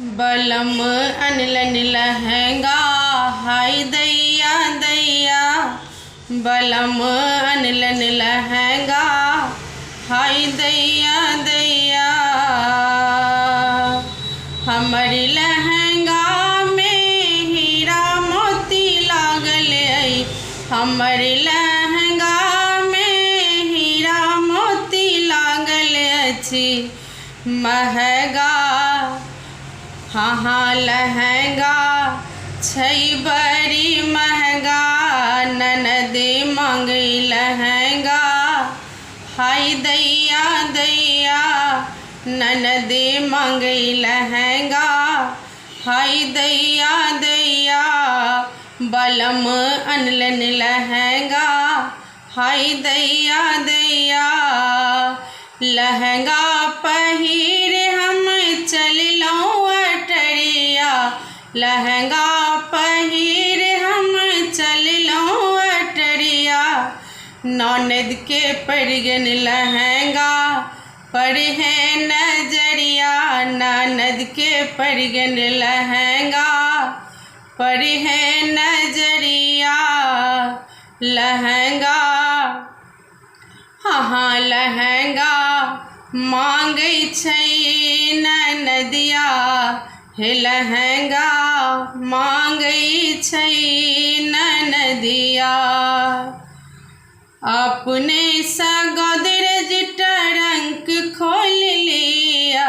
बलम अनलन लहंगा हाय दैया दैया। बलम अनलन लहंगा हाय दैया दैया। हमरी लहंगा में हीरा मोती लागल आई। हमरी लहंगा में हीरा मोती लागल अछि। महंगा हाँ लहंगा छै बड़ी महंगा। ननद मांगई लहंगा हाय दैया दैया। ननद मांगई लहंगा हाय दैया दैया। बलम अनलन लहंगा हाय दैया दैया। लहंगा पहिर हम चललौं अटरिया। लहंगा पहिर हम चललौं अटरिया। ननद के पड़ गन लहंगा पड़े नजरिया। ननद के पड़ गन लहंगा पड़े नजरिया। लहंगा हाँ लहंगा मांगै छै ननदिया। हे लहंगा मांगै छै ननदिया। अपने सा गोदरेज ट्रंक खोल लिया।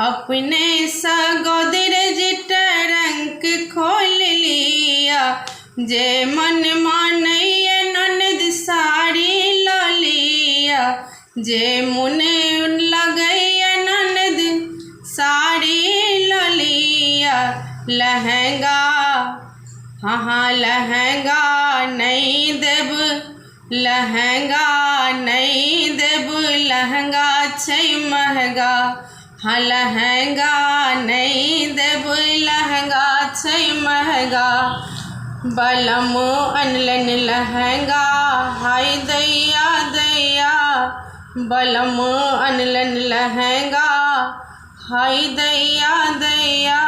अपने सा गोदरेज ट्रंक खोल लिया। जे मन मानैया ननद साड़ी लो लिया। जे मुने लगैया ननद साड़ी लो लिया। लहंगा हाँ लहंगा नहीं देब। लहंगा नहीं देब। लहंगा छै महंगा हाँ लहंगा नहीं देब। लहंगा छै महंगा। बलम अनलन लहंगा हाय दैया दैया। बलम अनलन लहंगा हाय दैया दैया।